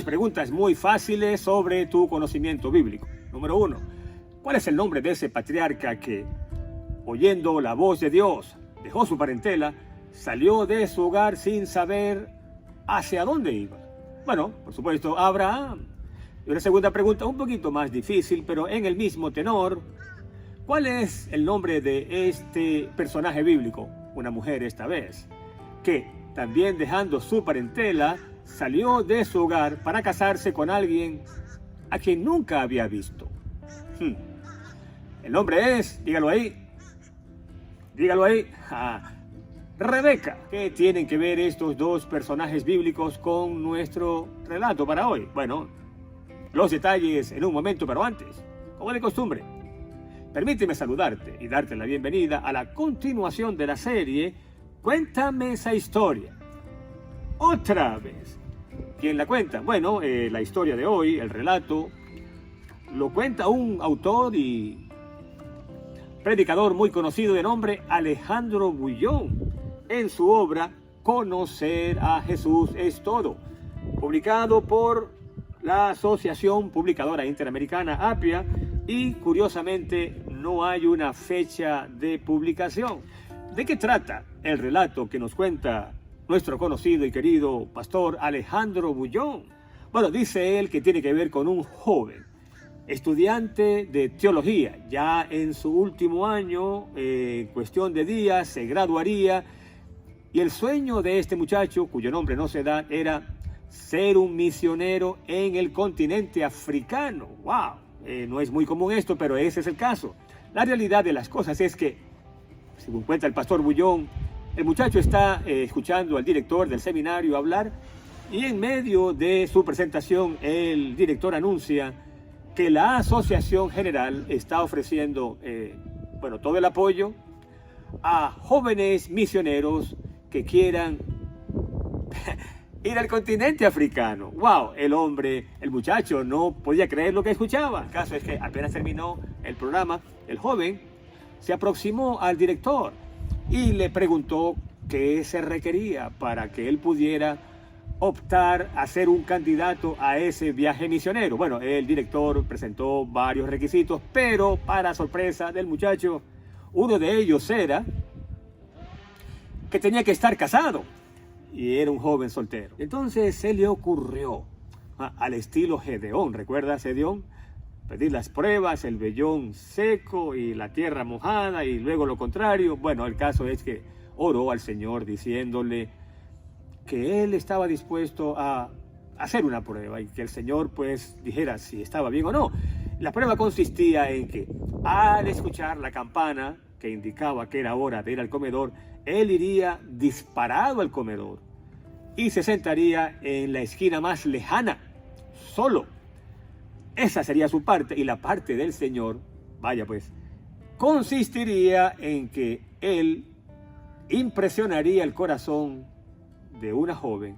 Dos preguntas muy fáciles sobre tu conocimiento bíblico. Número 1. ¿Cuál es el nombre de ese patriarca que, oyendo la voz de Dios, dejó su parentela, salió de su hogar sin saber hacia dónde iba? Bueno, por supuesto, Abraham. Y una segunda pregunta un poquito más difícil, pero en el mismo tenor. ¿Cuál es el nombre de este personaje bíblico? Una mujer esta vez, que también dejando su parentela, salió de su hogar para casarse con alguien a quien nunca había visto. El nombre es, dígalo ahí, Rebeca. ¿Qué tienen que ver estos dos personajes bíblicos con nuestro relato para hoy? Bueno, los detalles en un momento, pero antes, como de costumbre, permíteme saludarte y darte la bienvenida a la continuación de la serie Cuéntame esa historia. Otra vez. ¿Quién la cuenta? Bueno, la historia de hoy, el relato, lo cuenta un autor y predicador muy conocido de nombre Alejandro Bullón, en su obra Conocer a Jesús es todo, publicado por la Asociación Publicadora Interamericana, APIA, y curiosamente no hay una fecha de publicación. ¿De qué trata el relato que nos cuenta nuestro conocido y querido pastor Alejandro Bullón? Bueno, dice él que tiene que ver con un joven estudiante de teología, ya en su último año, en cuestión de días, se graduaría, y el sueño de este muchacho, cuyo nombre no se da, era ser un misionero en el continente africano. ¡Wow! No es muy común esto, pero ese es el caso. La realidad de las cosas es que, según cuenta el pastor Bullón, el muchacho está escuchando al director del seminario hablar, y en medio de su presentación el director anuncia que la Asociación General está ofreciendo todo el apoyo a jóvenes misioneros que quieran ir al continente africano. ¡Wow! El muchacho no podía creer lo que escuchaba. El caso es que apenas terminó el programa, el joven se aproximó al director y le preguntó qué se requería para que él pudiera optar a ser un candidato a ese viaje misionero. Bueno, el director presentó varios requisitos, pero para sorpresa del muchacho, uno de ellos era que tenía que estar casado y era un joven soltero. Entonces se le ocurrió, al estilo Gedeón, ¿recuerdas Gedeón? Pedir las pruebas, el vellón seco y la tierra mojada y luego lo contrario. Bueno, el caso es que oró al Señor diciéndole que él estaba dispuesto a hacer una prueba y que el Señor pues dijera si estaba bien o no. La prueba consistía en que al escuchar la campana que indicaba que era hora de ir al comedor, él iría disparado al comedor y se sentaría en la esquina más lejana, solo. Esa sería su parte, y la parte del Señor, vaya pues, consistiría en que él impresionaría el corazón de una joven,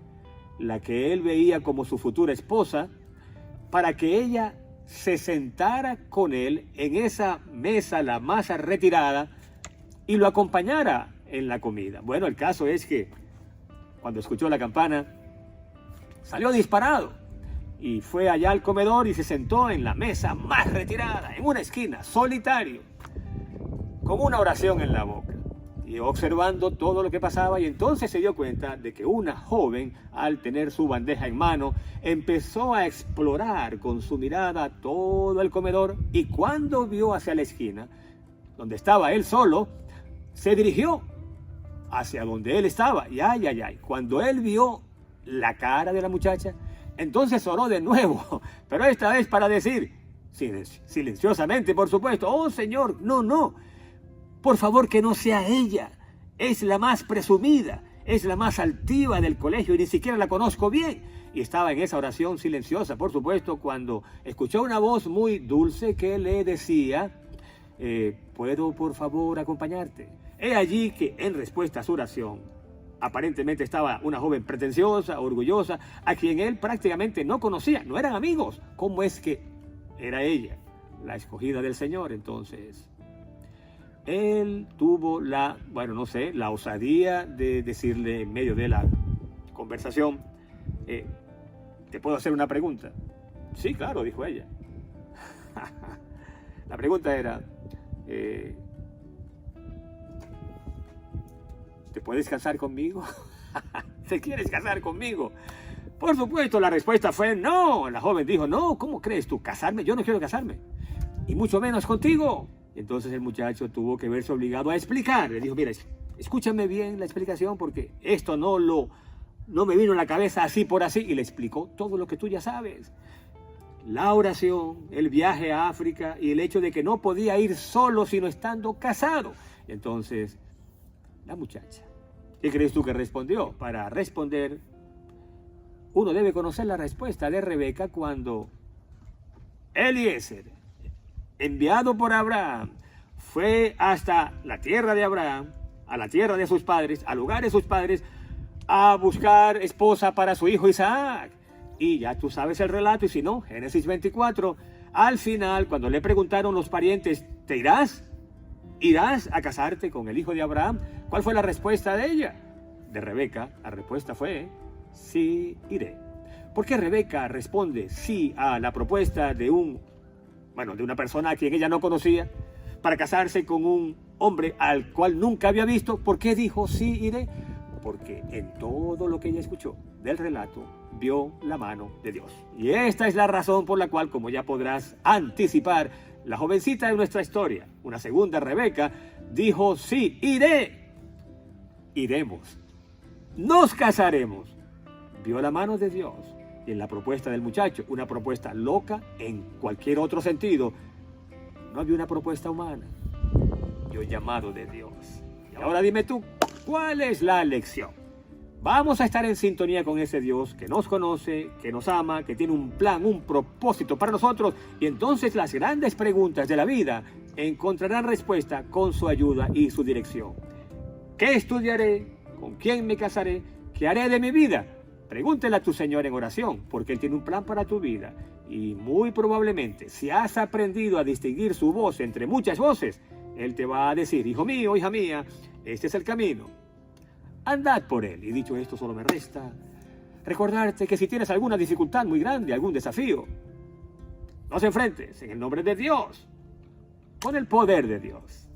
la que él veía como su futura esposa, para que ella se sentara con él en esa mesa, la más retirada, y lo acompañara en la comida. Bueno, el caso es que cuando escuchó la campana, salió disparado y fue allá al comedor y se sentó en la mesa más retirada, en una esquina, solitario, con una oración en la boca y observando todo lo que pasaba. Y entonces se dio cuenta de que una joven, al tener su bandeja en mano, empezó a explorar con su mirada todo el comedor, y cuando vio hacia la esquina, donde estaba él solo, se dirigió hacia donde él estaba. Y cuando él vio la cara de la muchacha, entonces oró de nuevo, pero esta vez para decir, silenciosamente por supuesto: oh Señor, no, por favor que no sea ella, es la más presumida, es la más altiva del colegio y ni siquiera la conozco bien. Y estaba en esa oración silenciosa, por supuesto, cuando escuchó una voz muy dulce que le decía: ¿puedo por favor acompañarte? He allí que en respuesta a su oración, aparentemente estaba una joven pretenciosa, orgullosa, a quien él prácticamente no conocía, no eran amigos. ¿Cómo es que era ella la escogida del Señor? Entonces él tuvo la osadía de decirle en medio de la conversación: ¿te puedo hacer una pregunta? Sí, claro, dijo ella. La pregunta era, ¿te puedes casar conmigo? ¿Te quieres casar conmigo? Por supuesto, la respuesta fue no. La joven dijo, no, ¿cómo crees tú? ¿Casarme? Yo no quiero casarme. Y mucho menos contigo. Entonces el muchacho tuvo que verse obligado a explicar. Le dijo, mira, escúchame bien la explicación porque esto no me vino a la cabeza así por así. Y le explicó todo lo que tú ya sabes. La oración, el viaje a África y el hecho de que no podía ir solo sino estando casado. Entonces, la muchacha, ¿qué crees tú que respondió? Para responder, uno debe conocer la respuesta de Rebeca cuando Eliezer, enviado por Abraham, fue hasta la tierra de Abraham, a la tierra de sus padres, al lugar de sus padres, a buscar esposa para su hijo Isaac. Y ya tú sabes el relato, y si no, Génesis 24, al final, cuando le preguntaron los parientes, ¿te irás? ¿Irás a casarte con el hijo de Abraham? ¿Cuál fue la respuesta de ella? De Rebeca, la respuesta fue, sí, iré. ¿Por qué Rebeca responde sí a la propuesta de una persona a quien ella no conocía, para casarse con un hombre al cual nunca había visto? ¿Por qué dijo sí, iré? Porque en todo lo que ella escuchó del relato, vio la mano de Dios. Y esta es la razón por la cual, como ya podrás anticipar, la jovencita de nuestra historia, una segunda Rebeca, dijo sí, iré. Iremos. Nos casaremos. Vio la mano de Dios. Y en la propuesta del muchacho, una propuesta loca en cualquier otro sentido, no había una propuesta humana, vio llamado de Dios. Y ahora dime tú, ¿cuál es la lección? Vamos a estar en sintonía con ese Dios que nos conoce, que nos ama, que tiene un plan, un propósito para nosotros, y entonces las grandes preguntas de la vida encontrarán respuesta con su ayuda y su dirección. ¿Qué estudiaré? ¿Con quién me casaré? ¿Qué haré de mi vida? Pregúntele a tu Señor en oración, porque Él tiene un plan para tu vida. Y muy probablemente, si has aprendido a distinguir su voz entre muchas voces, Él te va a decir, hijo mío, hija mía, este es el camino. Andad por él. Y dicho esto, solo me resta recordarte que si tienes alguna dificultad muy grande, algún desafío, nos enfrentes en el nombre de Dios, con el poder de Dios.